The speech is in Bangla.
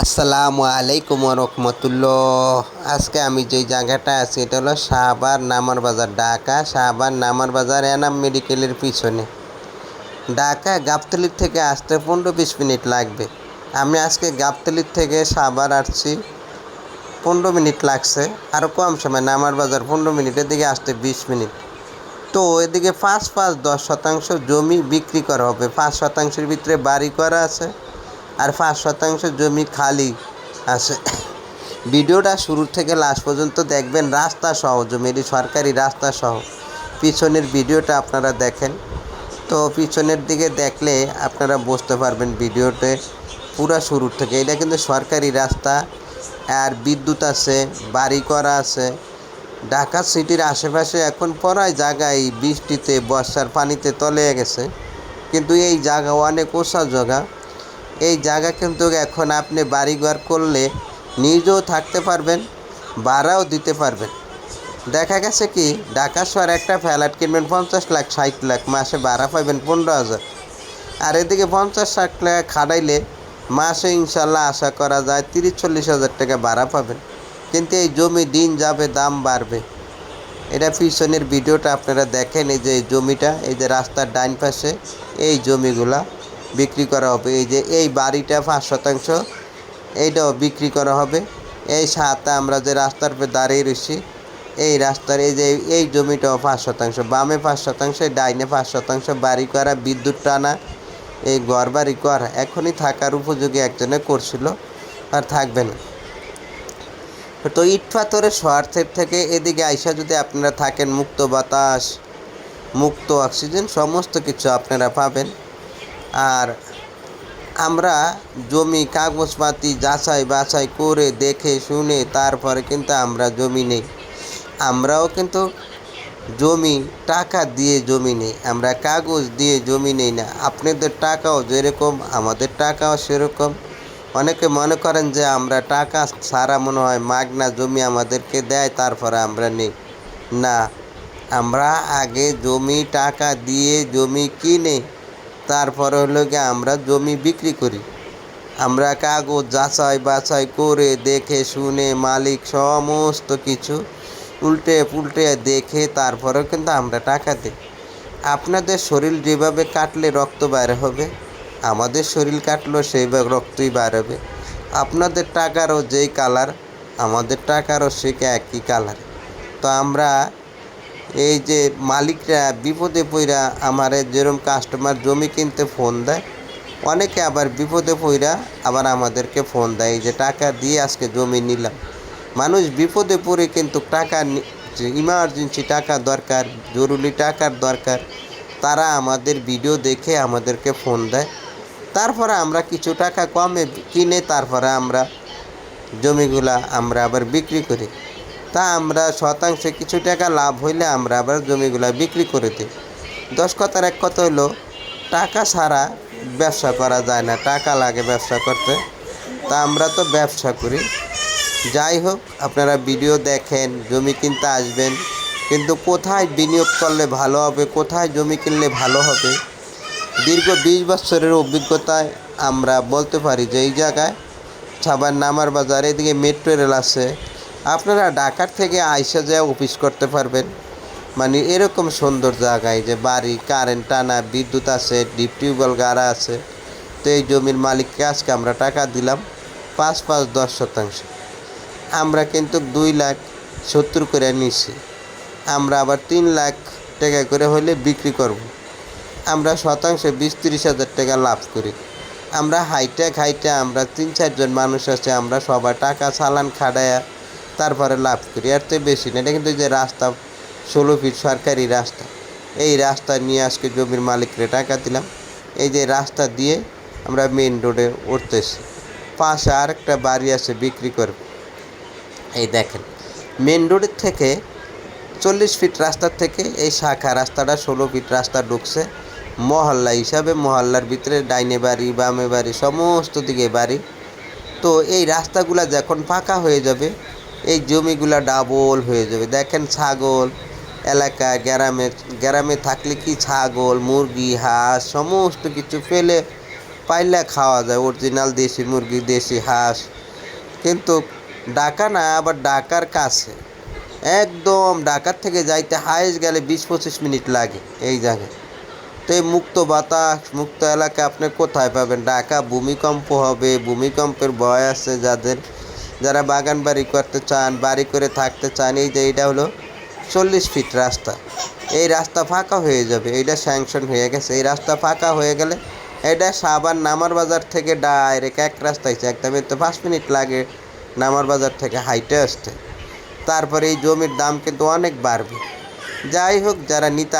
আসসালামু আলাইকুম রহমতুল্লাহ। আজকে আমি যেই জায়গাটা আছি এটা হলো শাহবাগ নামার বাজার, ঢাকা শাহবাগ নামার বাজার এনাম মেডিকেলের পিছনে। ঢাকা গাবতলীর থেকে আসতে 15-20 মিনিট লাগবে। আমি আজকে গাবতলীর থেকে শাহবাগ আসছি, 15 মিনিট লাগছে। আরও কম সময়, নামার বাজার 15 মিনিটের দিকে আসতে 20 মিনিট। তো এদিকে 5-10 শতাংশ জমি বিক্রি করা হবে। 5 শতাংশের ভিতরে বাড়ি করা আছে, আর 5 শতাংশ জমি খালি আছে। ভিডিওটা শুরু থেকে লাস্ট পর্যন্ত দেখবেন, রাস্তা সহ জমি, এটি সরকারি রাস্তা সহ। পিছনের ভিডিওটা আপনারা দেখেন, তো পিছনের দিকে দেখলে আপনারা বুঝতে পারবেন ভিডিওতে পুরা শুরুর থেকে। এটা কিন্তু সরকারি রাস্তা, আর বিদ্যুৎ আছে, বাড়ি করা আছে। ঢাকা সিটির আশেপাশে এখন প্রায় জায়গায় বৃষ্টিতে বর্ষার পানিতে তলিয়ে গেছে, কিন্তু এই জায়গা অনেক উঁচা জায়গা। এই জায়গা কিন্তু এখন আপনি বাড়িঘর করলে নিজেও থাকতে পারবেন, ভাড়াও দিতে পারবেন। দেখা গেছে কি, ঢাকা শহরে একটা ফ্ল্যাট কিনবেন 50 লাখ 60 লাখ, মাসে ভাড়া পাবেন 15,000। আর এদিকে 50-60 টাকা খাটাইলে মাসে ইনশাল্লাহ আশা করা যায় 30-40 হাজার টাকা ভাড়া পাবেন। কিন্তু এই জমি দিন যাবে দাম বাড়বে। এটা পিছনের ভিডিওটা আপনারা দেখেন। এই যে জমিটা, এই যে রাস্তার ডাইন পাশে এই জমিগুলা বিক্রি করা হবে। এই যে এই বাড়িটা 5 শতাংশ, এইটাও বিক্রি করা হবে। এই সাথে আমরা যে রাস্তার উপরে দাঁড়িয়ে রয়েছি, এই রাস্তার এই যে এই জমিটাও 5 শতাংশ, বামে 5 শতাংশ, ডাইনে 5 শতাংশ বাড়ি করা, বিদ্যুৎ টানা, এই ঘর বাড়ি করা। এখনই থাকার উপযোগী একজনে করছিল, আর থাকবে না। তো ইট পাথরের শহরের থেকে এদিকে আইসা যদি আপনারা থাকেন, মুক্ত বাতাস, মুক্ত অক্সিজেন সমস্ত কিছু আপনারা পাবেন। আর আমরা জমি কাগজপাতি যাচাই বাছাই করে দেখে শুনে তারপরে কিন্তু আমরা জমি নেই। আমরাও কিন্তু জমি টাকা দিয়ে জমি নেই, আমরা কাগজ দিয়ে জমি নেই না। আপনাদের টাকাও যেরকম আমাদের টাকাও সেরকম। অনেকে মনে করেন যে আমরা টাকা ছাড়া মনে হয় মাগনা জমি আমাদেরকে দেয় তারপরে আমরা নেই। না, আমরা আগে জমি টাকা দিয়ে জমি কিনে তারপরে হলো গিয়ে আমরা জমি বিক্রি করি। আমরা কাগজ যাচাই বাছাই করে দেখে শুনে মালিক সমস্ত কিছু উল্টে পুল্টে দেখে তারপরেও কিন্তু আমরা টাকা দিই। আপনাদের শরীর যেভাবে কাটলে রক্ত বাইরে হবে, আমাদের শরীর কাটলেও সেইভাবে রক্তই বাইর হবে। আপনাদের টাকারও যেই কালার, আমাদের টাকারও সে একই কালার। তো আমরা এই যে মালিকরা বিপদে পইরা আমারে যেরকম কাস্টমার জমি কিনতে ফোন দেয়, অনেকে আবার বিপদে পইরা আবার আমাদেরকে ফোন দেয় এই যে টাকা দিয়ে আজকে জমি নিলাম। মানুষ বিপদে পড়ে কিন্তু টাকা, ইমার্জেন্সি টাকা দরকার, জরুরি টাকার দরকার, তারা আমাদের ভিডিও দেখে আমাদেরকে ফোন দেয়। তারপরে আমরা কিছু টাকা কমে কিনে তারপরে আমরা জমিগুলা আমরা আবার বিক্রি করি। তা আমরা শতাংশে কিছু টাকা লাভ হইলে আমরা আবার জমিগুলা বিক্রি করে দিই। 10 কথার এক কথা হইলো, টাকা ছাড়া ব্যবসা করা যায় না, টাকা লাগে ব্যবসা করতে। তা আমরা তো ব্যবসা করি। যাই হোক, আপনারা ভিডিও দেখেন, জমি কিনতে আসবেন, কিন্তু কোথায় বিনিয়োগ করলে ভালো হবে, কোথায় জমি কিনলে ভালো হবে, দীর্ঘ 20 বছরের অভিজ্ঞতায় আমরা বলতে পারি যে এই জায়গায় সাভার নামার বাজার, এদিকে মেট্রো রেল আছে। আপনারা ঢাকার থেকে আইসা যায় অফিস করতে পারবেন। মানে এরকম সুন্দর জায়গায় যে বাড়ি, কারেন্ট টানা, বিদ্যুৎ আছে, ডিপ টিউবওয়েল গাড়া আছে। তো এই জমির মালিককে আজকে আমরা টাকা দিলাম 5-10 শতাংশ। আমরা কিন্তু 2,70,000 করে নিছি। আমরা আবার 3 লাখ টাকা করে হলে বিক্রি করব। আমরা শতাংশে 20-30 হাজার টাকা লাভ করি। আমরা হাইটা আমরা 3-4 জন মানুষ আছে, আমরা সবাই টাকা চালান খাটায়া তারপরে লাভ করি, আর তো বেশি না। এটা কিন্তু যে রাস্তা 16 ফিট সরকারি রাস্তা, এই রাস্তা নিয়ে আজকে জমির মালিকরে টাকা দিলাম। এই যে রাস্তা দিয়ে আমরা মেন রোডে উঠতেছি, পাশে আরেকটা বাড়ি আছে বিক্রি করবে। এই দেখেন, মেন রোডের থেকে 40 ফিট রাস্তার থেকে এই শাখা রাস্তাটা 16 ফিট রাস্তা ঢুকছে মহল্লা হিসাবে। মহল্লার ভিতরে ডাইনে বাড়ি, বামে বাড়ি, সমস্ত দিকে বাড়ি। তো এই রাস্তাগুলা যখন ফাঁকা হয়ে যাবে, এই জমিগুলা ডাবল হয়ে যাবে। দেখেন, ছাগল এলাকা, গ্রামে থাকলে কি ছাগল, মুরগি, হাঁস সমস্ত কিছু ফেলে পাইলে খাওয়া যায়, অরিজিনাল দেশি মুরগি, দেশি হাঁস। কিন্তু ঢাকা না, আবার ঢাকার কাছে, একদম ঢাকার থেকে যাইতে হাইস্ট গেলে 20-25 মিনিট লাগে এই জায়গায়। তো এই মুক্ত বাতাস, মুক্ত এলাকা আপনি কোথায় পাবেন? ঢাকা ভূমিকম্প হবে, ভূমিকম্পের ভয় আছে যাদের, যারা বাগান বাড়ি করতে চান, বাড়ি করে থাকতে চান। এই যে এইটা হলো 40 ফিট রাস্তা, এই রাস্তা ফাঁকা হয়ে যাবে, এইটা স্যাংশন হয়ে গেছে। এই রাস্তা ফাঁকা হয়ে গেলে এটা সাভার নামার বাজার থেকে ডাইরেক্ট এক রাস্তায় একদম, তো 5 মিনিট লাগে নামার বাজার থেকে হাইটে আসতে। তারপরে এই জমির দাম কিন্তু অনেক বাড়বে। যাই হোক, যারা নিতে